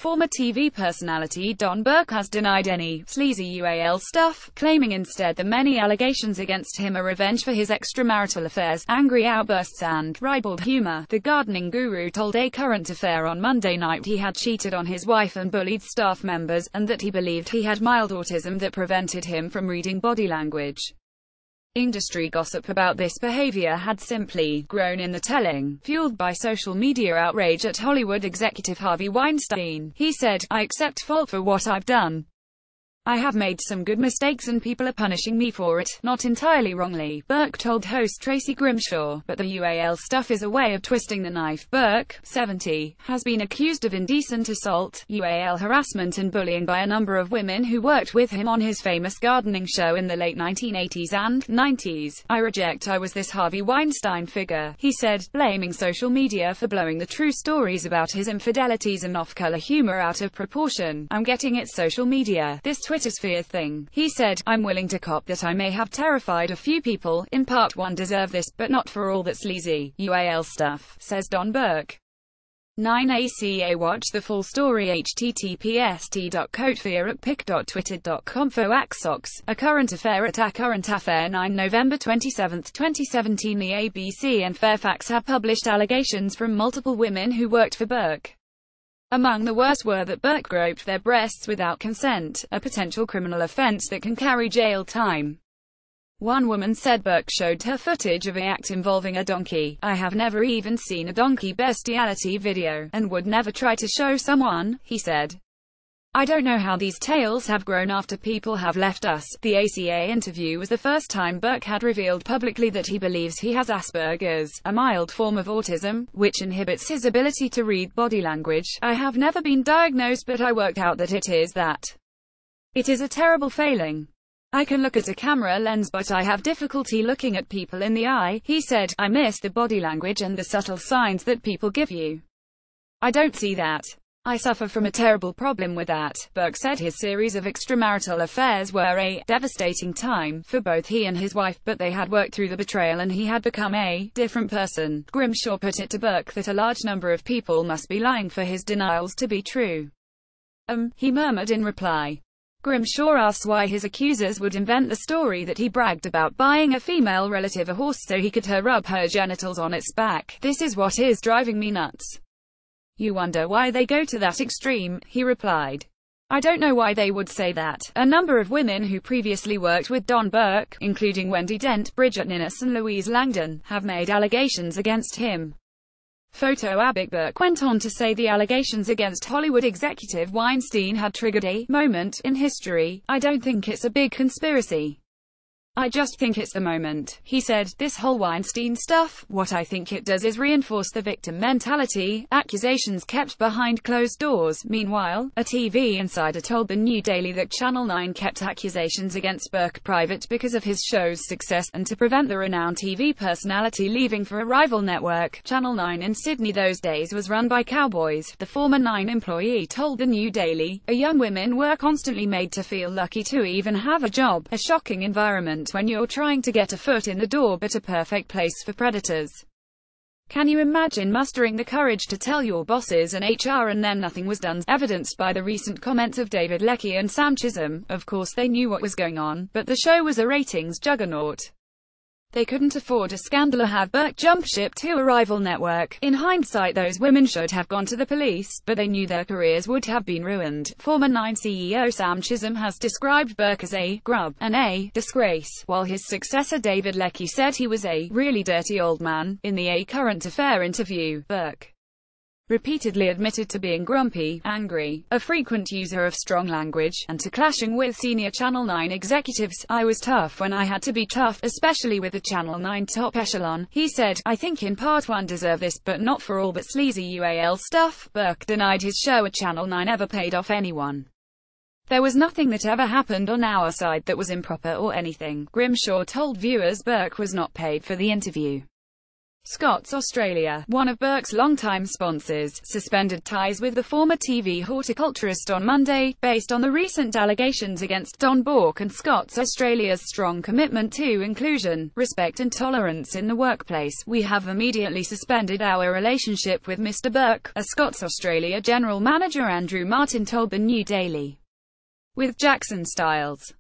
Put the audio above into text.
Former TV personality Don Burke has denied any sleazy UAL stuff, claiming instead the many allegations against him are revenge for his extramarital affairs, angry outbursts and ribald humor. The gardening guru told A Current Affair on Monday night he had cheated on his wife and bullied staff members, and that he believed he had mild autism that prevented him from reading body language. Industry gossip about this behavior had simply grown in the telling, fueled by social media outrage at Hollywood executive Harvey Weinstein. He said, "I accept fault for what I've done. I have made some good mistakes and people are punishing me for it, not entirely wrongly," Burke told host Tracy Grimshaw, but the UAL stuff is a way of twisting the knife. Burke, 70, has been accused of indecent assault, UAL harassment and bullying by a number of women who worked with him on his famous gardening show in the late 1980s and 90s. "I reject I was this Harvey Weinstein figure," he said, blaming social media for blowing the true stories about his infidelities and off-color humor out of proportion. "I'm getting it social media. This Twitter sphere thing," he said. "I'm willing to cop that I may have terrified a few people. In part one deserve this, but not for all that sleazy UAL stuff," says Don Burke. 9ACA Watch the full story https://t.cotefear@pic.twitter.com/axox. A Current Affair at A Current Affair 9 November 27, 2017. The ABC and Fairfax have published allegations from multiple women who worked for Burke. Among the worst were that Burke groped their breasts without consent, a potential criminal offense that can carry jail time. One woman said Burke showed her footage of an act involving a donkey. "I have never even seen a donkey bestiality video, and would never try to show someone," he said. "I don't know how these tales have grown after people have left us." The ACA interview was the first time Burke had revealed publicly that he believes he has Asperger's, a mild form of autism, which inhibits his ability to read body language. "I have never been diagnosed, but I worked out that it is that. It is a terrible failing. I can look at a camera lens, but I have difficulty looking at people in the eye," he said. "I miss the body language and the subtle signs that people give you. I don't see that. I suffer from a terrible problem with that." Burke said his series of extramarital affairs were a devastating time for both he and his wife, but they had worked through the betrayal and he had become a different person. Grimshaw put it to Burke that a large number of people must be lying for his denials to be true. He murmured in reply. Grimshaw asks why his accusers would invent the story that he bragged about buying a female relative a horse so he could rub her genitals on its back. "This is what is driving me nuts. You wonder why they go to that extreme," he replied. "I don't know why they would say that." A number of women who previously worked with Don Burke, including Wendy Dent, Bridget Ninnis and Louise Langdon, have made allegations against him. Photo Abic Burke went on to say the allegations against Hollywood executive Weinstein had triggered a moment in history. "I don't think it's a big conspiracy. I just think it's the moment," he said. "This whole Weinstein stuff, what I think it does is reinforce the victim mentality, accusations kept behind closed doors." Meanwhile, a TV insider told the New Daily that Channel 9 kept accusations against Burke private because of his show's success, and to prevent the renowned TV personality leaving for a rival network. Channel 9 in Sydney those days was run by cowboys, the former 9 employee told the New Daily. Young women were constantly made to feel lucky to even have a job, a shocking environment when you're trying to get a foot in the door, but a perfect place for predators. Can you imagine mustering the courage to tell your bosses and HR and then nothing was done, evidenced by the recent comments of David Leckie and Sam Chisholm? Of course they knew what was going on, but the show was a ratings juggernaut. They couldn't afford a scandal or have Burke jump ship to a rival network. In hindsight, those women should have gone to the police, but they knew their careers would have been ruined. Former 9 CEO Sam Chisholm has described Burke as a grub and a disgrace, while his successor David Leckie said he was a really dirty old man. In the A Current Affair interview, Burke repeatedly admitted to being grumpy, angry, a frequent user of strong language, and to clashing with senior Channel 9 executives. "I was tough when I had to be tough, especially with the Channel 9 top echelon," he said. "I think in part one deserve this, but not for all that sleazy UAL stuff." Burke denied his show at Channel 9 ever paid off anyone. "There was nothing that ever happened on our side that was improper or anything." Grimshaw told viewers Burke was not paid for the interview. Scott's Australia, one of Burke's longtime sponsors, suspended ties with the former TV horticulturist on Monday, based on the recent allegations against Don Burke and Scott's Australia's strong commitment to inclusion, respect and tolerance in the workplace. "We have immediately suspended our relationship with Mr. Burke," a Scott's Australia general manager Andrew Martin told the New Daily. With Jackson Styles